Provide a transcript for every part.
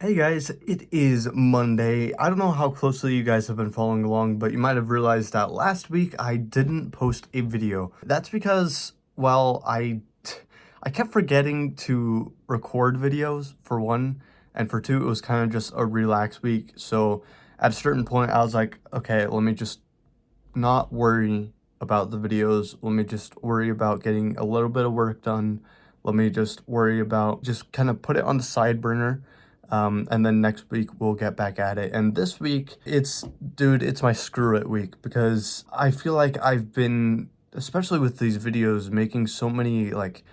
Hey guys, it is Monday. I don't know how closely you guys have been following along, but you might have realized that last week I didn't post a video. That's because, well, I kept forgetting to record videos, for one, and for two, it was kind of just a relaxed week. So at a certain point, I was like, okay, let me just not worry about the videos. Let me just worry about getting a little bit of work done. Let me just worry about just kind of put it on the side burner. And then next week we'll get back at it. And this week, it's my screw it week because I feel like I've been, especially with these videos, making so many, like,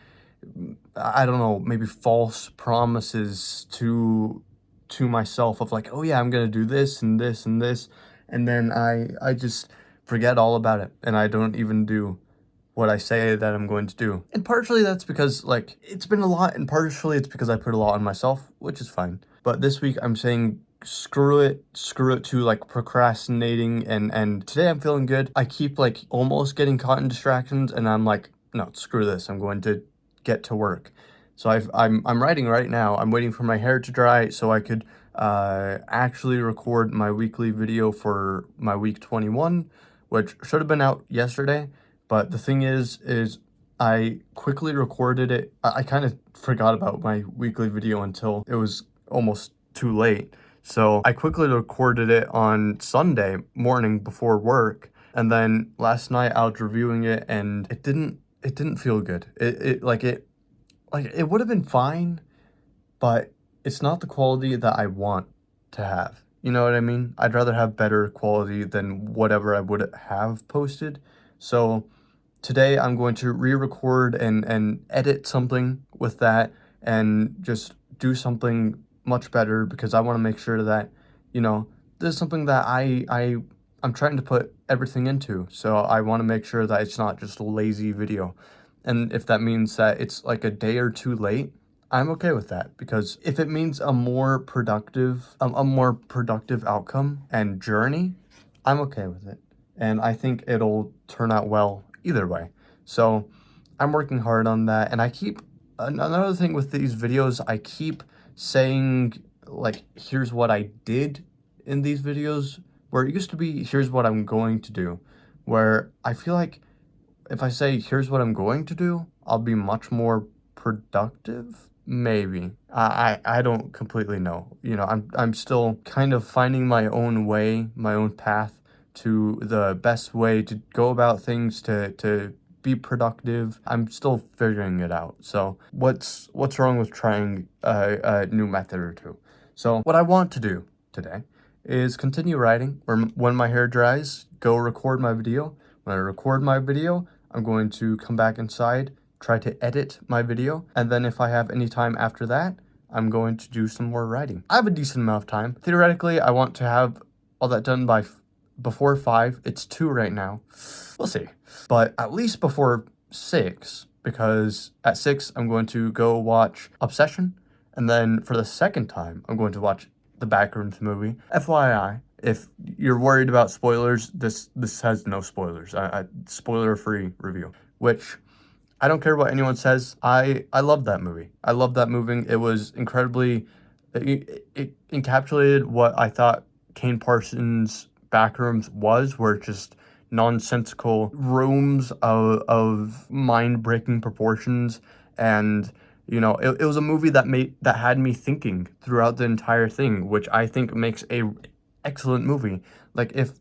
I don't know, maybe false promises to myself of like, oh yeah, I'm gonna do this and this and this, and then I just forget all about it and I don't even do what I say that I'm going to do. And partially that's because, like, it's been a lot, and partially it's because I put a lot on myself, which is fine. But this week I'm saying screw it to like procrastinating, and today I'm feeling good. I keep like almost getting caught in distractions and I'm like, no, screw this. I'm going to get to work. So I'm writing right now. I'm waiting for my hair to dry so I could actually record my weekly video for my week 21, which should have been out yesterday. But the thing is I quickly recorded it. I kind of forgot about my weekly video until it was almost too late. So I quickly recorded it on Sunday morning before work. And then last night I was reviewing it and it didn't feel good. It would have been fine, but it's not the quality that I want to have. You know what I mean? I'd rather have better quality than whatever I would have posted. So today I'm going to re-record and edit something with that and just do something much better because I want to make sure that, this is something that I'm trying to put everything into. So I want to make sure that it's not just a lazy video. And if that means that it's like a day or two late, I'm okay with that, because if it means a more productive outcome and journey, I'm okay with it. And I think it'll turn out well either way. So I'm working hard on that. And another thing with these videos, I keep saying, like, here's what I did in these videos, where it used to be, here's what I'm going to do. Where I feel like if I say, here's what I'm going to do, I'll be much more productive. Maybe. I don't completely know. I'm still kind of finding my own way, my own path to the best way to go about things to be productive. I'm still figuring it out. So what's wrong with trying a new method or two? So what I want to do today is continue writing, or when my hair dries, go record my video. When I record my video, I'm going to come back inside, try to edit my video, and then if I have any time after that, I'm going to do some more writing. I have a decent amount of time. Theoretically, I want to have all that done by before 5. It's 2 right now. We'll see. But at least before 6, because at 6, I'm going to go watch Obsession, and then for the second time, I'm going to watch the Backrooms movie. FYI, if you're worried about spoilers, this has no spoilers. Spoiler-free review, which I don't care what anyone says. I love that movie. I love that movie. It was incredibly, it encapsulated what I thought Kane Parsons' Backrooms was, where it's just nonsensical rooms of mind-breaking proportions. And it was a movie that had me thinking throughout the entire thing, which I think makes a excellent movie. Like, if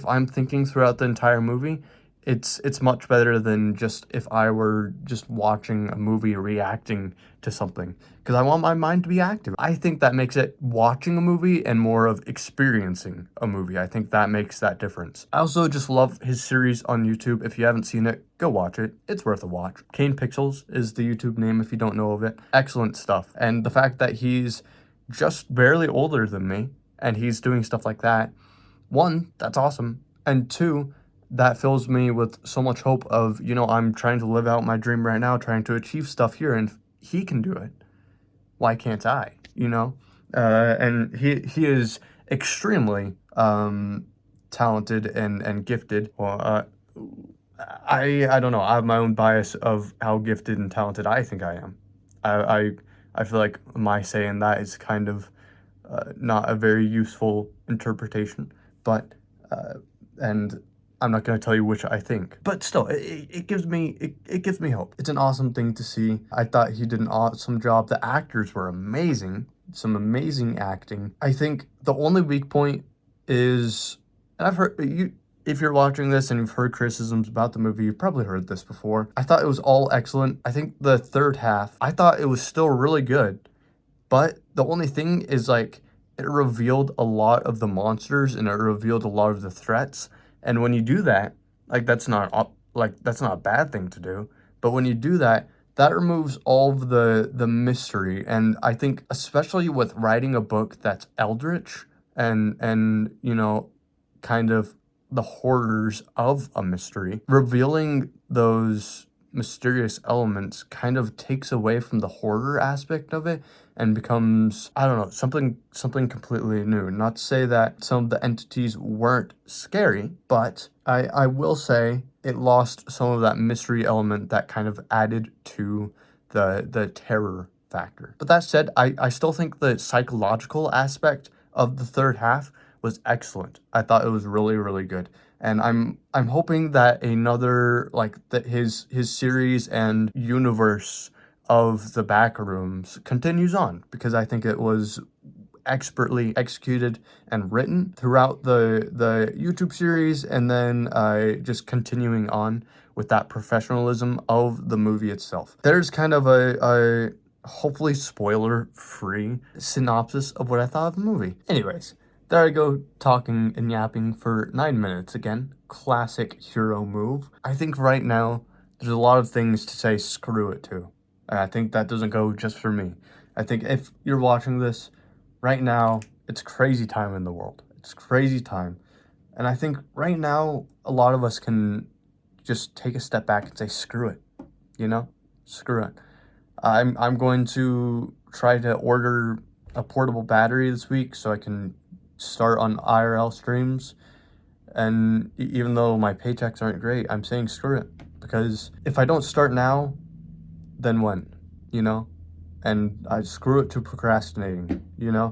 I'm thinking throughout the entire movie, it's much better than just if I were just watching a movie reacting to something, because I want my mind to be active. I think that makes it watching a movie and more of experiencing a movie. I think that makes that difference. I also just love his series on YouTube. If you haven't seen it, go watch it. It's worth a watch. Kane Pixels is the YouTube name if you don't know of it. Excellent stuff. And the fact that he's just barely older than me and he's doing stuff like that, one, that's awesome. And two, that fills me with so much hope of, I'm trying to live out my dream right now, trying to achieve stuff here, and if he can do it, why can't I, and he is extremely talented and gifted. Well, I don't know. I have my own bias of how gifted and talented I think I am. I feel like my say in that is kind of not a very useful interpretation, but and I'm not going to tell you which I think, but still, it gives me it gives me hope. It's an awesome thing to see. I thought he did an awesome job. The actors were amazing, some amazing acting. I think the only weak point is, and I've heard you. If you're watching this and you've heard criticisms about the movie, you've probably heard this before. I thought it was all excellent. I think the third half, I thought it was still really good. But the only thing is, like, it revealed a lot of the monsters and it revealed a lot of the threats. And when you do that, like, that's not a bad thing to do. But when you do that, that removes all of the mystery. And I think especially with writing a book that's eldritch and kind of the horrors of a mystery, revealing those mysterious elements kind of takes away from the horror aspect of it and becomes, I don't know, something completely new. Not to say that some of the entities weren't scary, but I will say it lost some of that mystery element that kind of added to the terror factor. But that said, I still think the psychological aspect of the third half was excellent. I thought it was really, really good. And I'm hoping that another, like, that his series and universe of the Backrooms continues on, because I think it was expertly executed and written throughout the YouTube series, and then just continuing on with that professionalism of the movie itself. There's kind of a hopefully spoiler-free synopsis of what I thought of the movie. Anyways, there I go talking and yapping for 9 minutes again. Classic hero move. I think right now there's a lot of things to say screw it to. And I think that doesn't go just for me. I think if you're watching this right now, it's crazy time in the world. It's crazy time. And I think right now a lot of us can just take a step back and say screw it. Screw it. I'm going to try to order a portable battery this week so I can start on IRL streams. And even though my paychecks aren't great, I'm saying screw it, because if I don't start now, then when? And I screw it to procrastinating,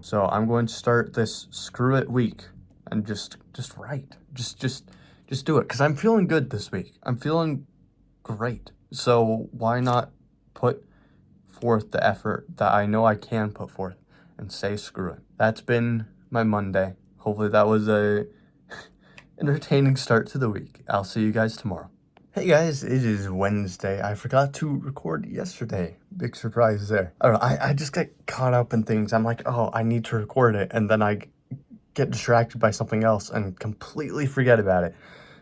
so I'm going to start this screw it week and just write, just do it, because I'm feeling good this week. I'm feeling great, so why not put forth the effort that I know I can put forth and say screw it. That's been my Monday. Hopefully that was a entertaining start to the week. I'll see you guys tomorrow. Hey guys, it is Wednesday. I forgot to record yesterday. Big surprise there. I don't know, I just get caught up in things. I'm like, oh, I need to record it, and then I get distracted by something else and completely forget about it.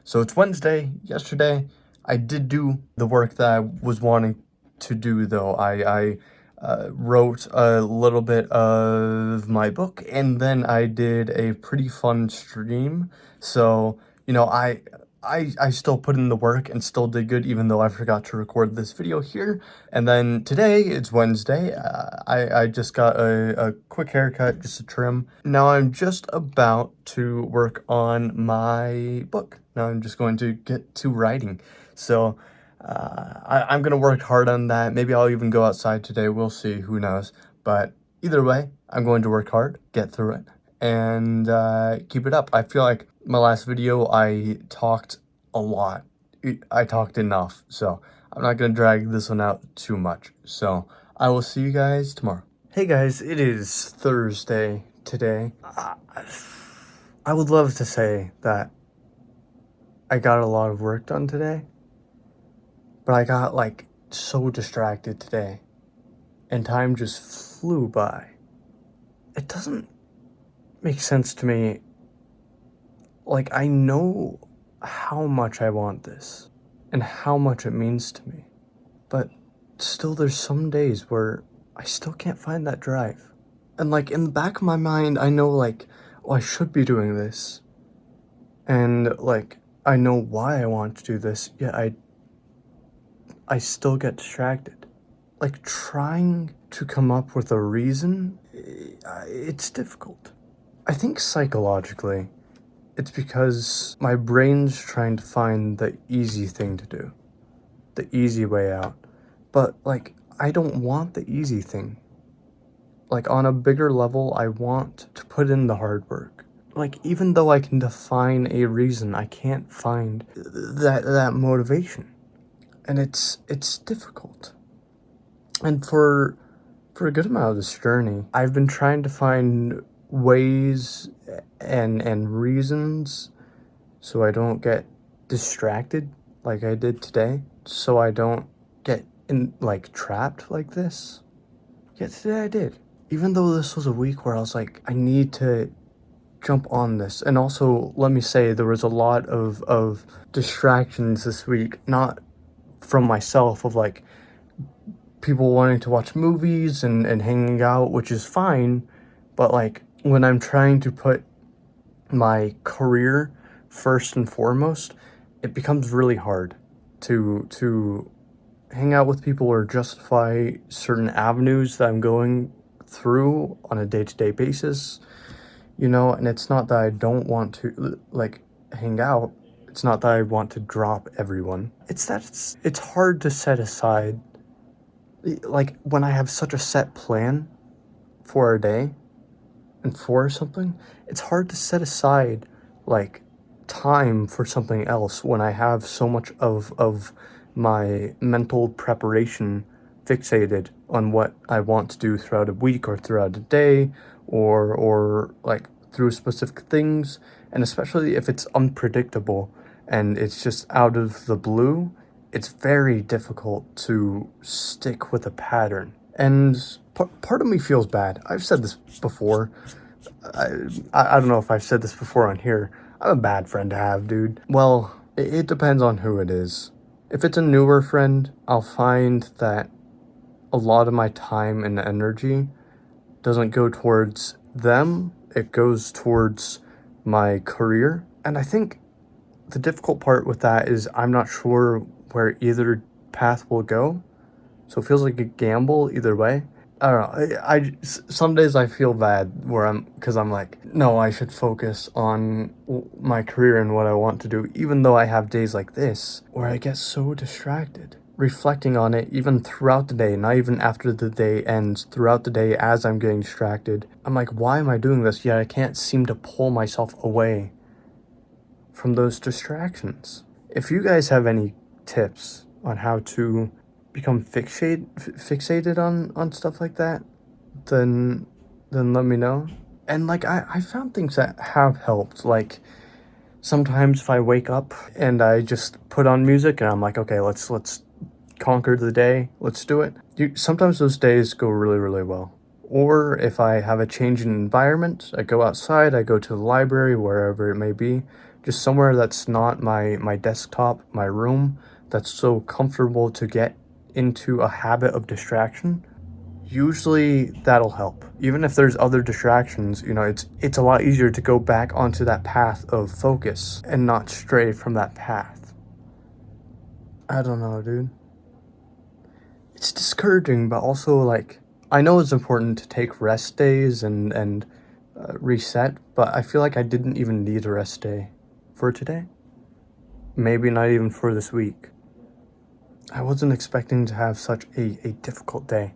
So it's Wednesday. Yesterday, I did do the work that I was wanting to do, though. I wrote a little bit of my book, and then I did a pretty fun stream. So, I still put in the work and still did good, even though I forgot to record this video here. And then today, it's Wednesday, I just got a quick haircut, just a trim. Now I'm just about to work on my book. Now I'm just going to get to writing. So I'm going to work hard on that. Maybe I'll even go outside today. We'll see. Who knows? But either way, I'm going to work hard, get through it, and keep it up. I feel like my last video, I talked a lot. I talked enough. So I'm not going to drag this one out too much. So I will see you guys tomorrow. Hey guys, it is Thursday today. I would love to say that I got a lot of work done today, but I got, like, so distracted today, and time just flew by. It doesn't make sense to me. Like, I know how much I want this, and how much it means to me, but still there's some days where I still can't find that drive. And, like, in the back of my mind, I know, like, oh, I should be doing this, and, like, I know why I want to do this, yet I still get distracted. Like, trying to come up with a reason, it's difficult. I think psychologically, it's because my brain's trying to find the easy thing to do, the easy way out. But, like, I don't want the easy thing. like on a bigger level, I want to put in the hard work. Like, even though I can define a reason, I can't find that motivation. And it's difficult. And for a good amount of this journey, I've been trying to find ways and reasons so I don't get distracted like I did today, so I don't get like trapped like this. Yet today I did. Even though this was a week where I was like, I need to jump on this. And also, let me say, there was a lot of distractions this week, not from myself, of like people wanting to watch movies and hanging out, which is fine, but like when I'm trying to put my career first and foremost, it becomes really hard to hang out with people or justify certain avenues that I'm going through on a day-to-day basis, you know. And it's not that I don't want to like hang out, it's not that I want to drop everyone, it's that it's hard to set aside, like when I have such a set plan for a day and for something, it's hard to set aside like time for something else when I have so much of my mental preparation fixated on what I want to do throughout a week or throughout a day, or like through specific things. And especially if it's unpredictable and it's just out of the blue, it's very difficult to stick with a pattern. And part of me feels bad. I've said this before. I don't know if I've said this before on here. I'm a bad friend to have, dude. Well, it depends on who it is. If it's a newer friend, I'll find that a lot of my time and energy doesn't go towards them. It goes towards my career. And I think the difficult part with that is I'm not sure where either path will go. So it feels like a gamble either way. I don't know. Some days I feel bad because I'm like, no, I should focus on my career and what I want to do, even though I have days like this where I get so distracted. Reflecting on it, even throughout the day, not even after the day ends, throughout the day as I'm getting distracted, I'm like, why am I doing this? Yet I can't seem to pull myself away from those distractions. If you guys have any tips on how to become fixated on stuff like that, then let me know. And like I found things that have helped. Like sometimes if I wake up and I just put on music and I'm like, okay, let's conquer the day, let's do it. Sometimes those days go really, really well. Or if I have a change in environment, I go outside, I go to the library, wherever it may be, just somewhere that's not my desktop, my room, that's so comfortable to get into a habit of distraction. Usually that'll help. Even if there's other distractions, you know, it's a lot easier to go back onto that path of focus and not stray from that path. I don't know, dude. It's discouraging, but also like, I know it's important to take rest days and reset, but I feel like I didn't even need a rest day for today. Maybe not even for this week. I wasn't expecting to have such a difficult day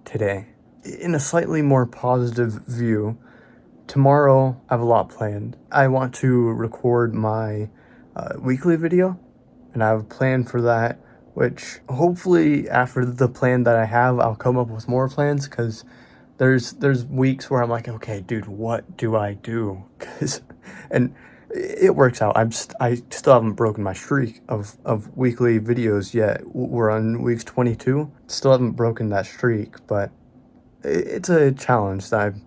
today. In a slightly more positive view, tomorrow I have a lot planned. I want to record my weekly video, and I have a plan for that, which hopefully after the plan that I have, I'll come up with more plans, because there's weeks where I'm like, okay, dude, what do I do? And it works out. I still haven't broken my streak of weekly videos yet. We're on weeks 22. Still haven't broken that streak, but it's a challenge that I'm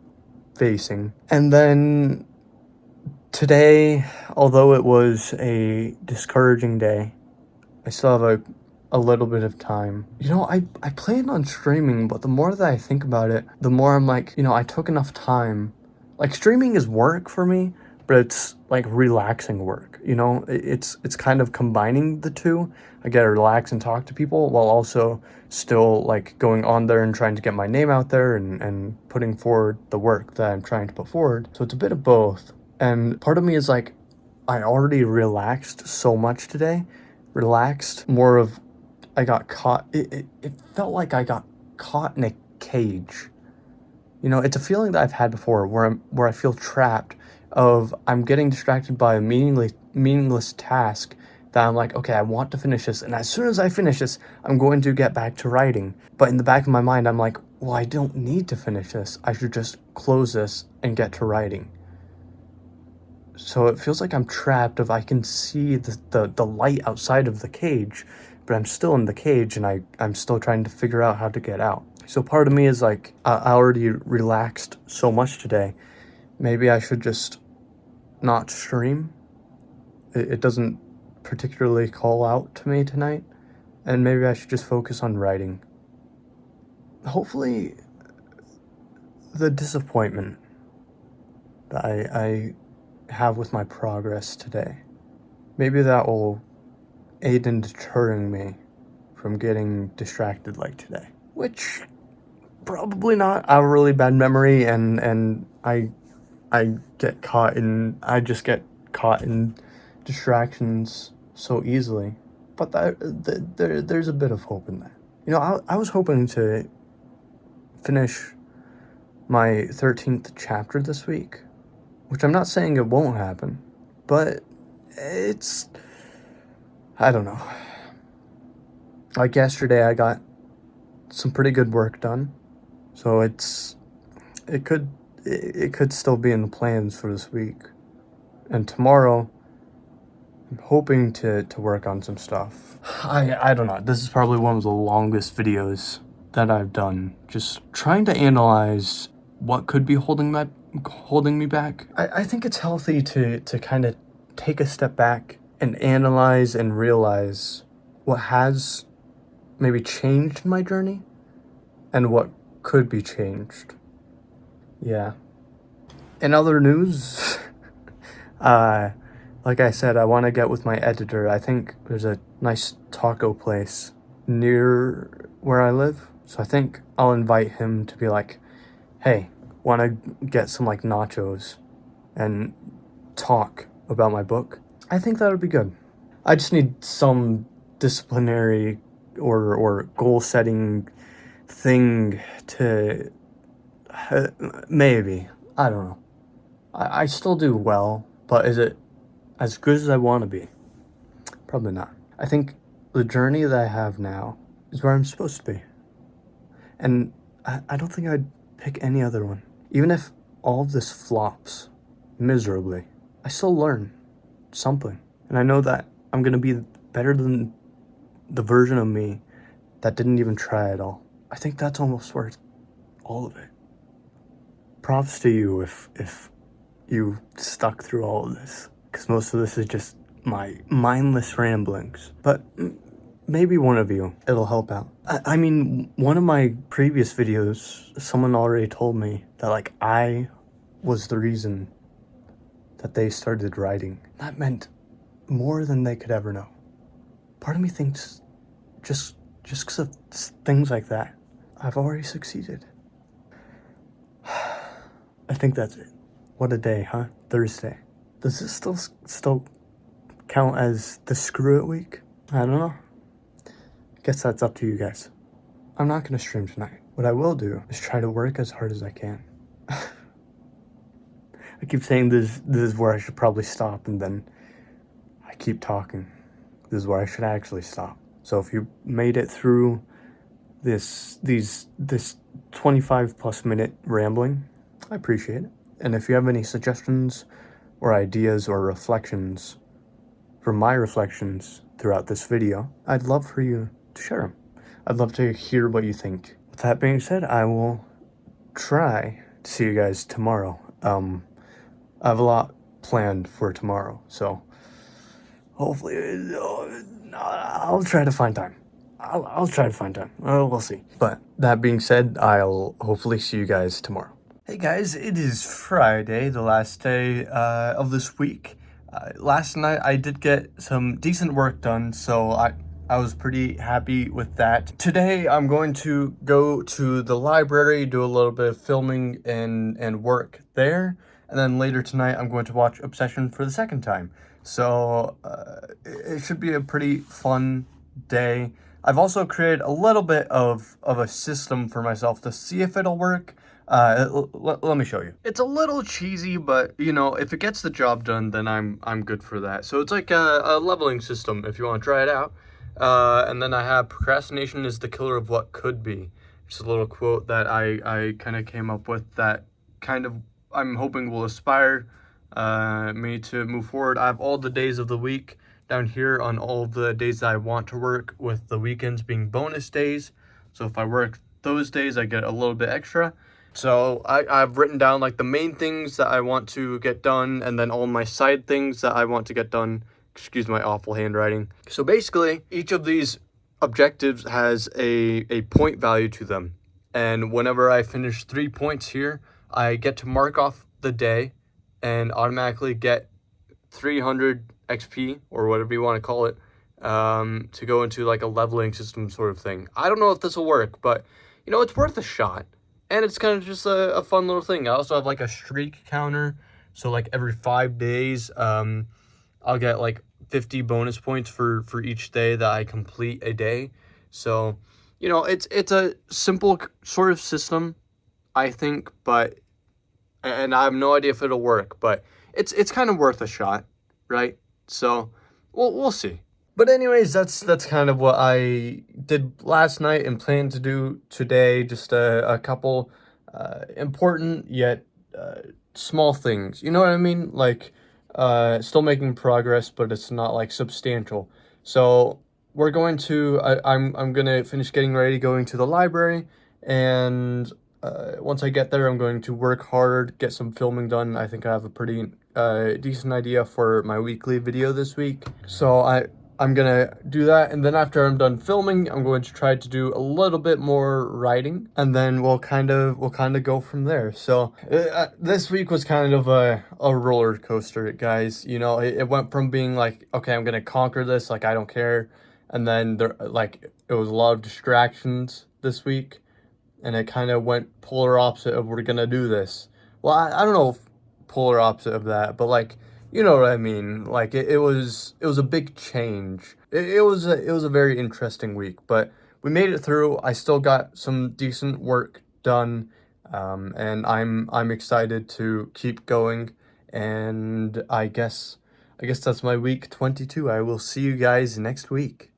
facing. And then today, although it was a discouraging day, I still have a little bit of time. You know, I planned on streaming, but the more that I think about it, the more I'm like, you know, I took enough time. Like, streaming is work for me, but it's like relaxing work, you know? It's kind of combining the two. I get to relax and talk to people while also still like going on there and trying to get my name out there and putting forward the work that I'm trying to put forward. So it's a bit of both. And part of me is like, I already relaxed so much today. Relaxed, more of, I got caught. It felt like I got caught in a cage You know, it's a feeling that I've had before where I feel trapped of I'm getting distracted by a meaningless task that I'm like, okay, I want to finish this, and as soon as I finish this, I'm going to get back to writing. But in the back of my mind, I'm like, well, I don't need to finish this. I should just close this and get to writing. So it feels like I'm trapped of I can see the light outside of the cage, but I'm still in the cage and I'm still trying to figure out how to get out. So part of me is like, I already relaxed so much today. Maybe I should just not stream. It doesn't particularly call out to me tonight. And maybe I should just focus on writing. Hopefully, the disappointment that I have with my progress today, maybe that will aid in deterring me from getting distracted like today. Which, probably not. I have a really bad memory, and I just get caught in distractions so easily. But there's a bit of hope in that. You know, I was hoping to finish my 13th chapter this week, which I'm not saying it won't happen, but I don't know. Like yesterday, I got some pretty good work done, so it could still be in the plans for this week. And tomorrow, I'm hoping to work on some stuff. I don't know. This is probably one of the longest videos that I've done. Just trying to analyze what could be holding me back. I think it's healthy to kind of take a step back and analyze and realize what has maybe changed in my journey and what could be changed. Yeah. In other news, like I said, I want to get with my editor. I think there's a nice taco place near where I live. So I think I'll invite him to be like, hey, want to get some like nachos and talk about my book? I think that would be good. I just need some disciplinary or goal setting thing to maybe. I don't know. I still do well, but is it as good as I want to be? Probably not. I think the journey that I have now is where I'm supposed to be. And I don't think I'd pick any other one. Even if all of this flops miserably, I still learn something. And I know that I'm going to be better than the version of me that didn't even try at all. I think that's almost worth all of it. Props to you if you stuck through all of this, because most of this is just my mindless ramblings. But maybe one of you, it'll help out. I mean, one of my previous videos, someone already told me that, like, I was the reason that they started writing. That meant more than they could ever know. Part of me thinks just because of things like that, I've already succeeded. I think that's it. What a day, huh? Thursday. Does this still count as the screw it week? I don't know. I guess that's up to you guys. I'm not gonna stream tonight. What I will do is try to work as hard as I can. I keep saying this is where I should probably stop, and then I keep talking. This is where I should actually stop. So if you made it through this 25 plus minute rambling, I appreciate it. And if you have any suggestions or ideas or reflections from my reflections throughout this video, I'd love for you to share them. I'd love to hear what you think. With that being said, I will try to see you guys tomorrow. I have a lot planned for tomorrow, so hopefully I'll try to find time. I'll try to find time. We'll see. But that being said, I'll hopefully see you guys tomorrow. Hey guys, it is Friday, the last day of this week. Last night I did get some decent work done, so I was pretty happy with that. Today I'm going to go to the library, do a little bit of filming and work there. And then later tonight I'm going to watch Obsession for the second time. So it should be a pretty fun day. I've also created a little bit of a system for myself to see if it'll work. Let me show you. It's a little cheesy, but you know, if it gets the job done, then I'm good for that. So it's like a leveling system if you want to try it out. And then I have procrastination is the killer of what could be. Just a little quote that I kind of came up with that kind of I'm hoping will inspire me to move forward. I have all the days of the week down here on all the days that I want to work, with the weekends being bonus days. So if I work those days, I get a little bit extra. So I've written down like the main things that I want to get done, and then all my side things that I want to get done. Excuse my awful handwriting. So basically, each of these objectives has a point value to them. And whenever I finish 3 points here, I get to mark off the day and automatically get 300 XP, or whatever you want to call it, to go into like a leveling system sort of thing. I don't know if this will work, but you know, it's worth a shot. And it's kind of just a fun little thing. I also have like a streak counter. So like every 5 days, I'll get like 50 bonus points for each day that I complete a day. So, you know, it's a simple sort of system, I think, but, and I have no idea if it'll work, but it's kind of worth a shot, right? So we'll see. But anyways, that's kind of what I did last night and plan to do today. Just a couple important yet small things. You know what I mean? Like still making progress, but it's not like substantial. So we're going to. I'm gonna finish getting ready, going to the library, and once I get there, I'm going to work hard, get some filming done. I think I have a pretty decent idea for my weekly video this week. So I'm gonna do that, and then after I'm done filming, I'm going to try to do a little bit more writing, and then we'll kind of go from there. So this week was kind of a roller coaster, guys. You know, it went from being like, okay, I'm gonna conquer this, like I don't care, and then there like it was a lot of distractions this week, and it kind of went polar opposite of we're gonna do this. Well, I don't know if polar opposite of that, but like, you know what I mean? Like it was a big change. It was a very interesting week, but we made it through. I still got some decent work done, and I'm excited to keep going. And I guess that's my week 22. I will see you guys next week.